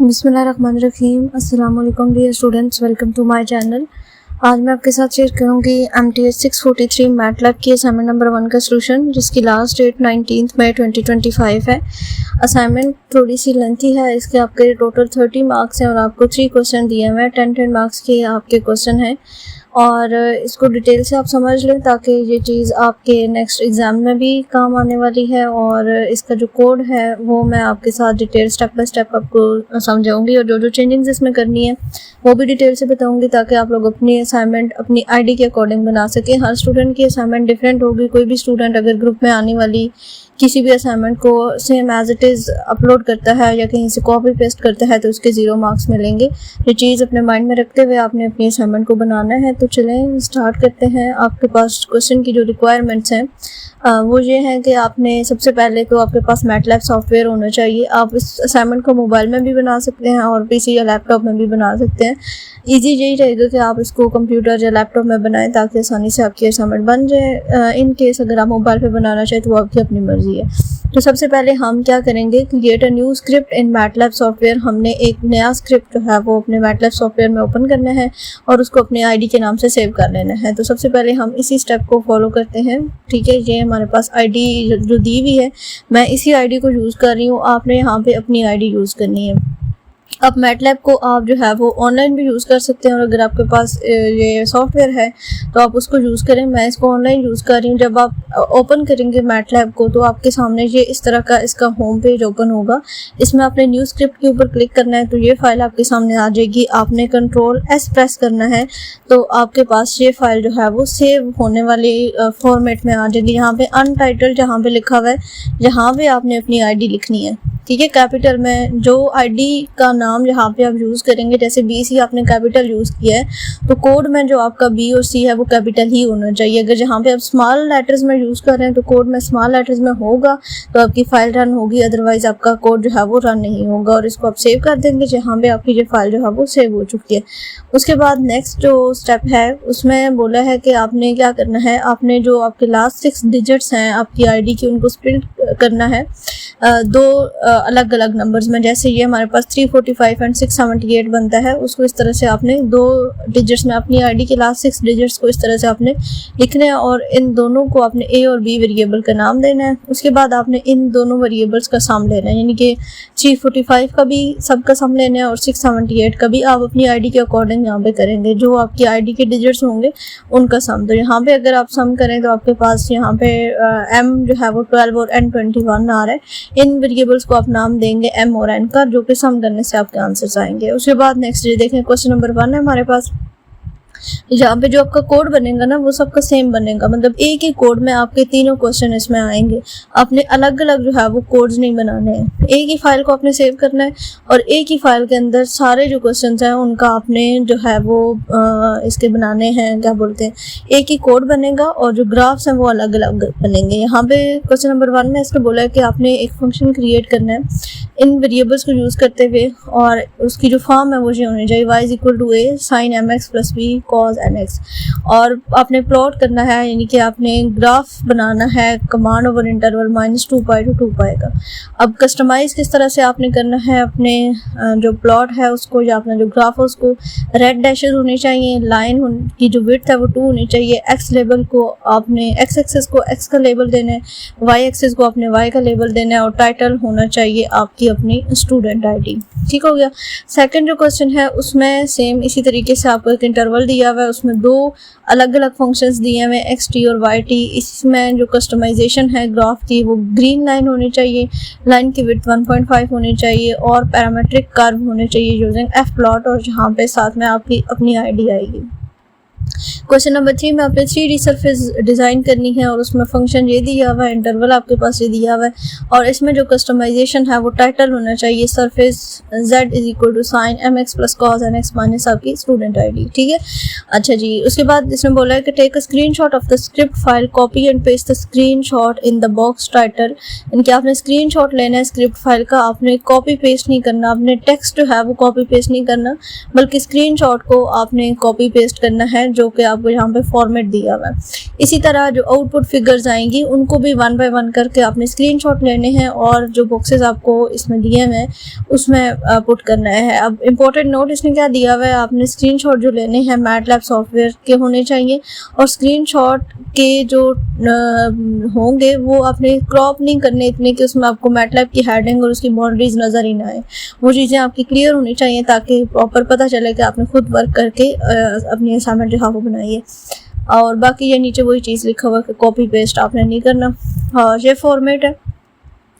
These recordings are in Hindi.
बिस्मिल्लाहिर्रहमानिर्रहीम। अस्सलाम वालेकुम dear students, welcome to my channel. आज मैं आपके साथ शेयर करूंगी MTH 643 मैटलैब की असाइनमेंट नंबर 1 का सोल्यूशन, जिसकी लास्ट डेट 19 मई 2025 है। असाइनमेंट थोड़ी सी लेंथी है। इसके आपके टोटल 30 मार्क्स हैं और आपको 3 क्वेश्चन दिए हुए हैं। 10 मार्क्स के आपके क्वेश्चन हैं और इसको डिटेल से आप समझ लें ताकि ये चीज़ आपके नेक्स्ट एग्ज़ाम में भी काम आने वाली है। और इसका जो कोड है वो मैं आपके साथ डिटेल स्टेप बाय स्टेप आपको समझाऊंगी और जो जो चेंजिंग्स इसमें करनी है वो भी डिटेल से बताऊंगी, ताकि आप लोग अपनी असाइनमेंट अपनी आईडी के अकॉर्डिंग बना सकें। हर स्टूडेंट की असाइनमेंट डिफरेंट होगी। कोई भी स्टूडेंट अगर ग्रुप में आने वाली किसी भी असाइनमेंट को same as it is upload करता है या कहीं से कॉपी पेस्ट करता है तो उसके 0 मार्क्स मिलेंगे। ये चीज़ अपने माइंड में रखते हुए आपने अपनी असाइनमेंट को बनाना है। तो चलें स्टार्ट करते हैं। आपके पास क्वेश्चन की जो रिक्वायरमेंट्स हैं वो ये हैं कि आपने सबसे पहले तो आपके पास मैटलैब सॉफ्टवेयर होना चाहिए। आप इस असाइनमेंट को मोबाइल में भी बना सकते हैं और पीसी या लैपटॉप में भी बना सकते हैं। ईजी यही रहेगा कि आप इसको कंप्यूटर या लैपटॉप में बनाएं ताकि आसानी से आपकी असाइनमेंट बन जाए। इन केस अगर आप मोबाइल पे बनाना चाहें तो वो आपकी अपनी मर्जी है। तो सबसे पहले हम क्या करेंगे, create a new script in MATLAB software. हमने एक नया स्क्रिप्ट जो है वो अपने मैटलैब सॉफ्टवेयर में ओपन करना है और उसको अपने आईडी के नाम से सेव कर लेना है। तो सबसे पहले हम इसी स्टेप को फॉलो करते हैं। ठीक है, ये हमारे पास आईडी जो दी हुई है, मैं इसी आईडी को यूज़ कर रही हूँ। आपने यहाँ पे अपनी आईडी यूज़ करनी है। अब मैटलैब को आप जो है वो ऑनलाइन भी यूज़ कर सकते हैं और अगर आपके पास ये सॉफ्टवेयर है तो आप उसको यूज़ करें। मैं इसको ऑनलाइन यूज़ कर रही हूँ। जब आप ओपन करेंगे मैटलैब को तो आपके सामने ये इस तरह का इसका होम पेज ओपन होगा। इसमें आपने न्यू स्क्रिप्ट के ऊपर क्लिक करना है तो ये फाइल आपके सामने आ जाएगी। आपने Ctrl+S प्रेस करना है तो आपके पास ये फाइल जो है वो सेव होने वाली फॉर्मेट में आ जाएगी। यहाँ पे अनटाइटल्ड जहाँ पे लिखा हुआ है, यहाँ पे आपने अपनी आईडी लिखनी है। ठीक है, कैपिटल में जो आईडी का नाम यहाँ पे आप यूज़ करेंगे, जैसे BC आपने कैपिटल यूज़ किया है तो कोड में जो आपका B और C है वो कैपिटल ही होना चाहिए। अगर जहाँ पे आप स्मॉल लेटर्स में यूज़ कर रहे हैं तो कोड में स्मॉल लेटर्स में होगा तो आपकी फ़ाइल रन होगी, अदरवाइज़ आपका कोड जो है वो रन नहीं होगा। और इसको आप सेव कर देंगे जहाँ पे आपकी जो फाइल जो है वो सेव हो चुकी है। उसके बाद नेक्स्ट जो स्टेप है उसमें बोला है कि आपने क्या करना है, आपने जो आपके लास्ट 6 डिजिट्स हैं आपकी आईडी की उनको स्प्लिट करना है 2 अलग अलग नंबर्स में। जैसे ये हमारे पास 345 एंड 678 बनता है, उसको इस तरह से आपने 2 डिजिट्स में अपनी आईडी के लास्ट 6 डिजिट्स को इस तरह से आपने लिखना है और इन दोनों को आपने A और B वेरिएबल का नाम देना है। उसके बाद आपने इन दोनों वेरिएबल्स का सम लेना है, यानी कि 345 का भी सबका सम लेना है और 678 का भी। आप अपनी आईडी के अकॉर्डिंग यहाँ पे करेंगे, जो आपकी आईडी के डिजिट्स होंगे उनका सम। तो यहाँ पे अगर आप सम करें तो आपके पास यहाँ पे M जो है वो 12 और N 21 आ रहा है। इन वेरिएबल्स को आप नाम देंगे M और N का, जो कि सम करने से आपके आंसर्स आएंगे। उसके बाद नेक्स्ट ये देखें, क्वेश्चन नंबर 1 है हमारे पास। यहाँ पे जो आपका कोड बनेगा ना वो सबका सेम बनेगा, मतलब एक ही कोड में आपके तीनों क्वेश्चन इसमें आएंगे। आपने अलग अलग जो है वो कोड्स नहीं बनाने हैं। एक ही फाइल को आपने सेव करना है और एक ही फाइल के अंदर सारे जो क्वेश्चन हैं उनका आपने जो है वो इसके बनाने हैं, क्या बोलते हैं, एक ही कोड बनेगा और जो ग्राफ्स हैं वो अलग अलग बनेंगे। यहाँ पे क्वेश्चन नंबर 1 में इसको बोला है कि आपने एक फंक्शन क्रिएट करना है इन वेरिएबल्स को यूज़ करते हुए और उसकी जो फॉर्म है वो ये होनी चाहिए y = a sin mx + b cos nx। और आपने प्लॉट करना है, यानी कि आपने ग्राफ बनाना है कमांड ओवर इंटरवल -2π to 2π का। अब कस्टमाइज़ किस तरह से आपने करना है अपने जो प्लॉट है उसको या अपना जो ग्राफ है उसको रेड डैशेस होनी चाहिए, लाइन की जो विड्थ है वो 2 होनी चाहिए। एक्स लेबल को आपने एक्स एक्सिस को x का लेबल देना है, वाई एक्सिस को आपने y का लेबल देना है और टाइटल होना चाहिए आपकी अपनी स्टूडेंट आईडी। ठीक हो गया। सेकंड जो क्वेश्चन है उसमें सेम इसी तरीके से आपको एक इंटरवल दिया हुआ है, उसमें 2 अलग अलग फंक्शंस दिए हुए हैं xt और yt। इसमें जो कस्टमाइजेशन है ग्राफ की वो ग्रीन लाइन होनी चाहिए, लाइन की विड्थ 1.5 होनी चाहिए और पैरामेट्रिक कर्व होने चाहिए यूजिंग fplot, और जहाँ पे साथ में आपकी अपनी आईडी आएगी। क्वेश्चन नंबर 3 में आपने 3D सरफेस डिज़ाइन करनी है और उसमें फंक्शन ये दिया हुआ है, इंटरवल आपके पास ये दिया हुआ है और इसमें जो कस्टमाइजेशन है वो टाइटल होना चाहिए surface z = sin mx + cos nx minus आपकी स्टूडेंट आईडी। ठीक है, अच्छा जी। उसके बाद इसमें बोला है कि take a screenshot of the script file, copy and paste the screenshot in the box title. इनके आपने स्क्रीनशॉट लेना है स्क्रिप्ट फाइल का, आपने कॉपी पेस्ट नहीं करना, आपने टेक्स्ट जो है वो कॉपी पेस्ट नहीं करना, बल्कि स्क्रीनशॉट को आपने कॉपी पेस्ट करना है जो कि आपको यहाँ पे फॉर्मेट दिया हुआ है। इसी तरह जो आउटपुट फिगर्स आएंगी उनको भी 1 बाय 1 करके आपने स्क्रीनशॉट लेने हैं और जो बॉक्सेस आपको इसमें दिए हुए हैं उसमें पुट करना है। अब इम्पोर्टेंट नोट इसने क्या दिया हुआ है, आपने स्क्रीनशॉट जो लेने हैं मैटलैब सॉफ्टवेयर के होने चाहिए और स्क्रीनशॉट के जो होंगे वो आपने क्रॉप नहीं करने इतने कि उसमें आपको मैटलैब की हेडिंग और उसकी बाउंड्रीज नज़र ही ना आए। वो चीज़ें आपकी क्लियर होनी चाहिए ताकि प्रॉपर पता चले कि आपने खुद वर्क करके अपनी असाइनमेंट जो है वो बनाई है। और बाकी ये नीचे वही चीज़ लिखा हुआ कि कॉपी पेस्ट आपने नहीं करना। और ये फॉर्मेट है,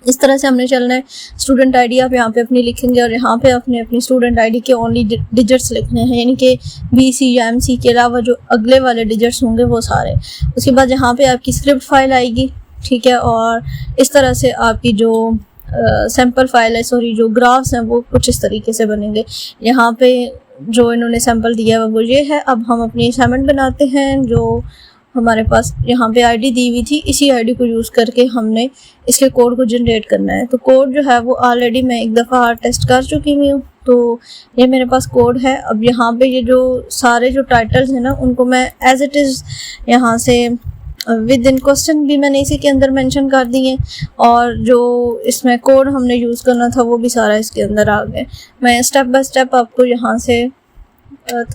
इस तरह से हमने चलना है। स्टूडेंट आईडी आप यहाँ पे अपनी लिखेंगे और यहाँ पे आपने अपनी स्टूडेंट आईडी के ओनली डिजिट्स लिखने हैं, यानी कि BC या MC के अलावा जो अगले वाले डिजिट्स होंगे वो सारे। उसके बाद यहाँ पे आपकी स्क्रिप्ट फाइल आएगी, ठीक है। और इस तरह से आपकी जो सैम्पल फाइल है, सॉरी जो ग्राफ्स हैं वो कुछ इस तरीके से बनेंगे। यहाँ पे जो इन्होंने सैम्पल दिया है वो ये है। अब हम अपनी असाइनमेंट बनाते हैं। जो हमारे पास यहाँ पे आईडी दी हुई थी, इसी आईडी को यूज़ करके हमने इसके कोड को जनरेट करना है। तो कोड जो है वो ऑलरेडी मैं एक दफ़ा टेस्ट कर चुकी हुई हूँ, तो ये मेरे पास कोड है। अब यहाँ पे ये जो सारे जो टाइटल्स हैं ना उनको मैं एज इट इज़ यहाँ से विद इन क्वेश्चन भी मैंने इसी के अंदर मेंशन कर दिए और जो इसमें कोड हमने यूज़ करना था वो भी सारा इसके अंदर आ गया। मैं स्टेप बाय स्टेप आपको यहाँ से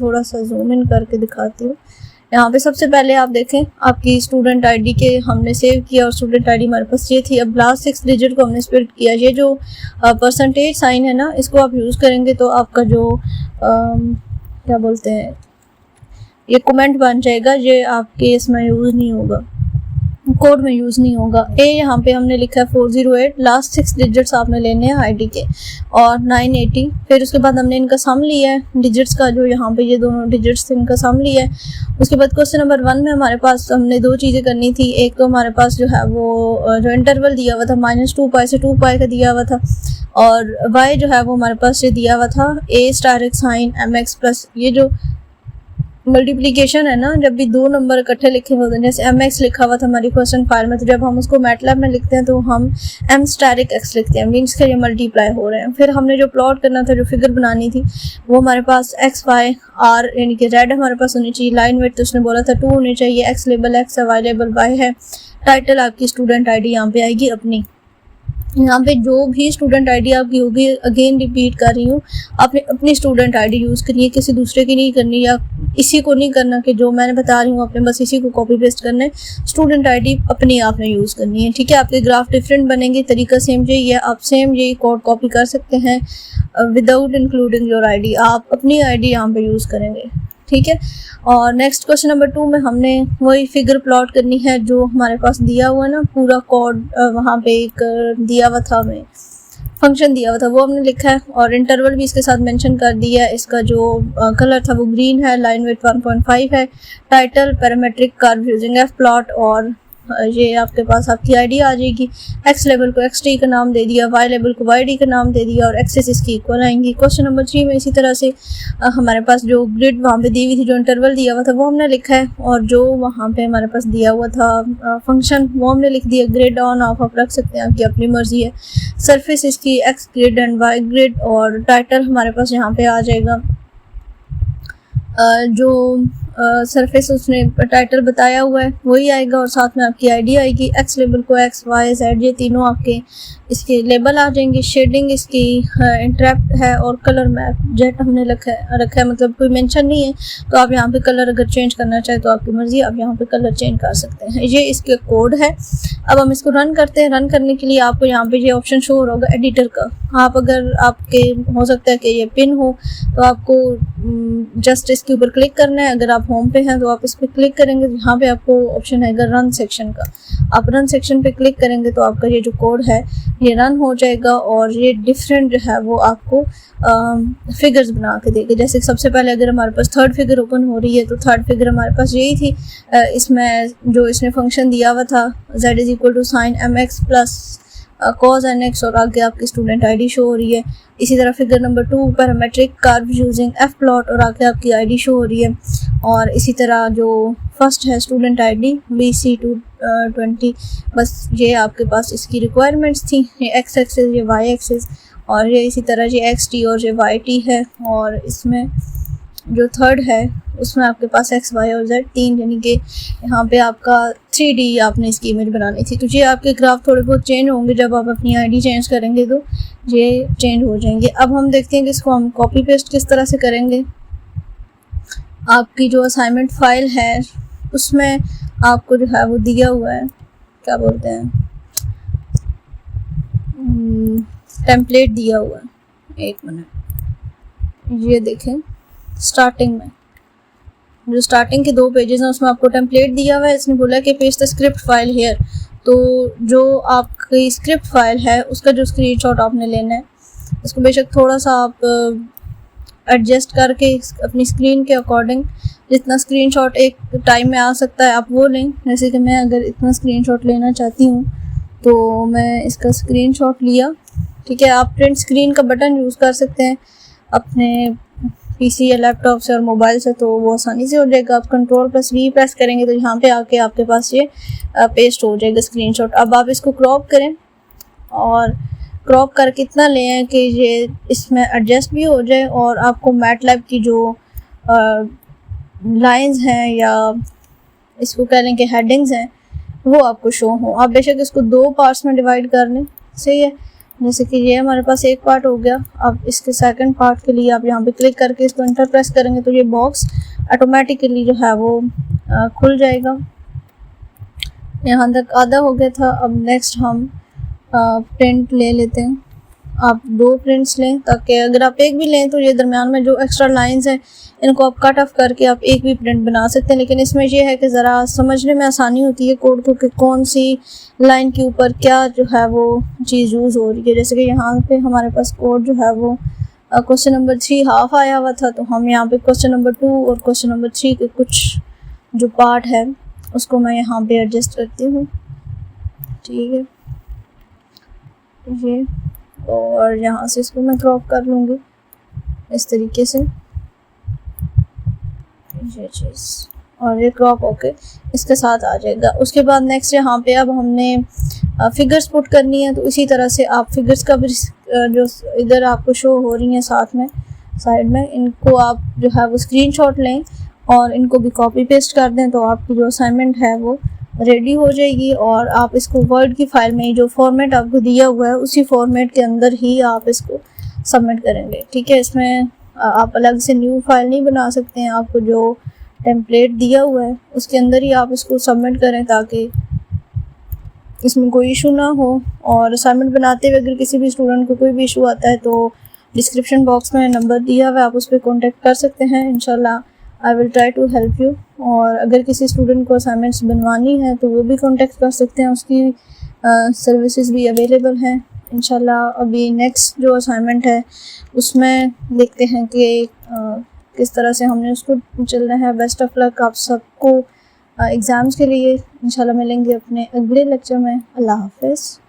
थोड़ा सा जूम इन करके दिखाती हूँ। यहाँ पे सबसे पहले आप देखें आपकी स्टूडेंट आईडी के हमने सेव किया और स्टूडेंट आईडी हमारे पास ये थी। अब लास्ट 6 डिजिट को हमने स्प्लिट किया। ये जो परसेंटेज साइन है ना इसको आप यूज़ करेंगे तो आपका जो क्या बोलते हैं ये कमेंट बन जाएगा, ये आपके इसमें यूज़ नहीं होगा, कोड में यूज़ नहीं होगा। यहाँ पे हमने लिखा है 408, लास्ट 6 डिजिट्स आपने लेने हैं आईडी के और 980। फिर उसके बाद हमने इनका सम लिया है डिजिट्स का, जो यहाँ पे ये दोनों डिजिट्स थे इनका सम लिया है। उसके बाद क्वेश्चन नंबर 1 में हमारे पास हमने 2 चीज़ें करनी थी। एक तो हमारे पास जो है वो जो इंटरवल दिया हुआ था -2π से 2π का दिया हुआ था और y जो है वो हमारे पास ये दिया हुआ था A*x sin mx प्लस ये जो मल्टीप्लिकेशन है ना, जब भी 2 नंबर इकट्ठे लिखे होते हैं, जैसे mx लिखा हुआ था हमारी क्वेश्चन फाइल में, तो जब हम उसको मैटलैब में लिखते हैं तो हम m*x लिखते हैं, मीन्स के ये मल्टीप्लाई हो रहे हैं। फिर हमने जो प्लॉट करना था, जो फिगर बनानी थी, वो हमारे पास x y r यानी कि रेड हमारे पास होनी चाहिए। लाइन वेट तो उसने बोला था 2 होनी चाहिए। x लेबल x है, y लेबल y है। टाइटल आपकी स्टूडेंट आई डी यहाँ पे आएगी अपनी। यहाँ पे जो भी स्टूडेंट आईडी आपकी होगी, अगेन रिपीट कर रही हूँ, आपने अपनी स्टूडेंट आईडी यूज़ करनी है, किसी दूसरे की नहीं करनी या इसी को नहीं करना कि जो मैंने बता रही हूँ आपने बस इसी को कॉपी पेस्ट करना है। स्टूडेंट आईडी अपनी आपने यूज़ करनी है, ठीक है। आपके ग्राफ डिफरेंट बनेंगे, तरीका सेम यही है। आप सेम यही कोड कॉपी कर सकते हैं विदाउट इंक्लूडिंग योर आईडी। आप अपनी आईडी यहाँ पे यूज़ करेंगे, ठीक है। और नेक्स्ट क्वेश्चन नंबर 2 में हमने वही फिगर प्लॉट करनी है जो हमारे पास दिया हुआ ना, पूरा कोड वहाँ पे एक दिया हुआ था, हमें फंक्शन दिया हुआ था, वो हमने लिखा है और इंटरवल भी इसके साथ मेंशन कर दिया है। इसका जो कलर था वो ग्रीन है, लाइन वेट 1.5 है। Title parametric curve using F plot और ये आपके पास आपकी आईडी आ जाएगी। एक्स लेवल को XT का नाम दे दिया, वाई लेवल को YD का नाम दे दिया और एक्सेस इसकी इक्वल आएंगी। क्वेश्चन नंबर 3 में इसी तरह से हमारे पास जो ग्रिड वहाँ पे दी हुई थी, जो इंटरवल दिया हुआ था वो हमने लिखा है और जो वहाँ पे हमारे पास दिया हुआ था फंक्शन वो हमने लिख दिया। ग्रिड ऑन ऑफ आप रख सकते हैं, आपकी अपनी मर्जी है। सरफेस इसकी X grid and Y grid और टाइटल हमारे पास यहाँ पे आ जाएगा। जो सरफेस उसने टाइटल बताया हुआ है वही आएगा और साथ में आपकी आईडी आएगी। एक्स लेबल को X Y Z ये तीनों आपके इसके लेबल आ जाएंगे। शेडिंग इसकी इंटरप्ट है और कलर मैप जेट हमने रखा है, मतलब कोई मेंशन नहीं है। तो आप यहाँ पे कलर अगर चेंज करना चाहे तो आपकी मर्जी, आप यहाँ पे कलर चेंज कर सकते हैं। ये इसके कोड है। अब हम इसको रन करते हैं। रन करने के लिए आपको यहाँ पे ये ऑप्शन शो हो रहा होगा एडिटर का। आप अगर आपके हो सकता है कि ये पिन हो तो आपको जस्ट इसके ऊपर क्लिक करना है। अगर आप होम पे हैं तो आप इस पर क्लिक करेंगे, यहाँ पे आपको ऑप्शन है रन सेक्शन का। आप रन सेक्शन पे क्लिक करेंगे तो आपका ये जो कोड है ये रन हो जाएगा और ये डिफरेंट जो है वो आपको फिगर्स बना के देगा। जैसे सबसे पहले अगर हमारे पास थर्ड फिगर ओपन हो रही है तो थर्ड फिगर हमारे पास यही थी। इसमें जो इसने फंक्शन दिया हुआ था z = sin mx plus cos nx और आगे आपकी स्टूडेंट आईडी शो हो रही है। इसी तरह figure number 2 parametric curve using F plot और आगे आपकी आईडी शो हो रही है। और इसी तरह जो फर्स्ट है स्टूडेंट आईडी BC220, बस ये आपके पास इसकी रिक्वायरमेंट्स थी। ये x एक्सिस, ये y एक्सिस और ये इसी तरह ये XT और ये YT है। और इसमें जो थर्ड है उसमें आपके पास एक्स वाई और जेड तीन, यानी कि यहाँ पे आपका 3D आपने इसकी इमेज बनानी थी। तो ये आपके ग्राफ थोड़े बहुत चेंज होंगे, जब आप अपनी आईडी चेंज करेंगे तो ये चेंज हो जाएंगे। अब हम देखते हैं कि इसको हम कॉपी पेस्ट किस तरह से करेंगे। आपकी जो असाइनमेंट फाइल है उसमें आपको जो है वो दिया हुआ है, क्या बोलते हैं, टेम्पलेट दिया हुआ है। एक मिनट, ये देखें स्टार्टिंग में जो स्टार्टिंग के 2 पेजेस हैं उसमें आपको टेम्पलेट दिया हुआ है। इसने बोला कि paste the script file here. तो जो आपकी स्क्रिप्ट फाइल है उसका जो स्क्रीनशॉट आपने लेना है, उसको बेशक थोड़ा सा आप एडजस्ट करके अपनी स्क्रीन के अकॉर्डिंग जितना स्क्रीनशॉट एक टाइम में आ सकता है आप वो लें। जैसे कि मैं अगर इतना स्क्रीनशॉट लेना चाहती हूँ तो मैं इसका स्क्रीनशॉट लिया, ठीक है। आप प्रिंट स्क्रीन का बटन यूज़ कर सकते हैं अपने पीसी या लैपटॉप से और मोबाइल से, तो वो आसानी से हो जाएगा। आप Ctrl+V प्रेस करेंगे तो यहाँ पे आके आपके पास ये पेस्ट हो जाएगा स्क्रीनशॉट। अब आप इसको क्रॉप करें और क्रॉप करके इतना लें कि ये इसमें एडजस्ट भी हो जाए और आपको मैटलैब की जो लाइंस हैं या इसको कह लें कि हेडिंग्स हैं वो आपको शो हो। आप बेशक इसको 2 पार्ट्स में डिवाइड कर लें, सही है। जैसे कि ये हमारे पास एक पार्ट हो गया। अब इसके सेकंड पार्ट के लिए आप यहाँ पे क्लिक करके इसको एंटर प्रेस करेंगे तो ये बॉक्स ऑटोमेटिकली जो है वो खुल जाएगा। यहाँ तक आधा हो गया था। अब नेक्स्ट हम प्रिंट ले लेते हैं। आप 2 प्रिंट्स लें ताकि अगर आप एक भी लें तो ये दरम्यान में जो एक्स्ट्रा लाइंस हैं इनको आप कट ऑफ करके आप एक भी प्रिंट बना सकते हैं। लेकिन इसमें ये है कि ज़रा समझने में आसानी होती है कोड को कि कौन सी लाइन के ऊपर क्या जो है वो चीज़ यूज़ हो रही है। जैसे कि यहाँ पे हमारे पास कोड जो है वो क्वेश्चन नंबर 3 हाफ आया हुआ था, तो हम यहाँ पे क्वेश्चन नंबर 2 और क्वेश्चन नंबर 3 के कुछ जो पार्ट है उसको मैं यहाँ पे एडजस्ट करती हूँ, ठीक है ये। और यहाँ से इसको मैं क्रॉप कर लूँगी इस तरीके से, ये चीज़, और ये क्रॉप होके इसके साथ आ जाएगा। उसके बाद नेक्स्ट यहाँ पे अब हमने फिगर्स पुट करनी है, तो इसी तरह से आप फिगर्स का भी जो इधर आपको शो हो रही हैं साथ में साइड में, इनको आप जो है वो स्क्रीनशॉट लें और इनको भी कॉपी पेस्ट कर दें तो आपकी जो असाइनमेंट है वो रेडी हो जाएगी। और आप इसको वर्ड की फाइल में जो फॉर्मेट आपको दिया हुआ है उसी फॉर्मेट के अंदर ही आप इसको सबमिट करेंगे, ठीक है। इसमें आप अलग से न्यू फाइल नहीं बना सकते हैं। आपको जो टेम्पलेट दिया हुआ है उसके अंदर ही आप इसको सबमिट करें ताकि इसमें कोई इशू ना हो। और असाइनमेंट बनाते हुए अगर किसी भी स्टूडेंट को कोई भी इशू आता है तो डिस्क्रिप्शन बॉक्स में नंबर दिया हुआ है, आप उस पर कॉन्टेक्ट कर सकते हैं। इंशाल्लाह I will try to help you. और अगर किसी स्टूडेंट को असाइनमेंट्स बनवानी है तो वो भी कॉन्टेक्ट कर सकते हैं, उसकी सर्विसेज भी अवेलेबल हैं इंशाल्लाह। अभी नेक्स्ट जो असाइनमेंट है उसमें देखते हैं कि किस तरह से हमने उसको चलना है। बेस्ट ऑफ लक आप सबको एग्ज़ाम्स के लिए। इंशाल्लाह मिलेंगे अपने अगले लेक्चर में। अल्लाह हाफ़िज़।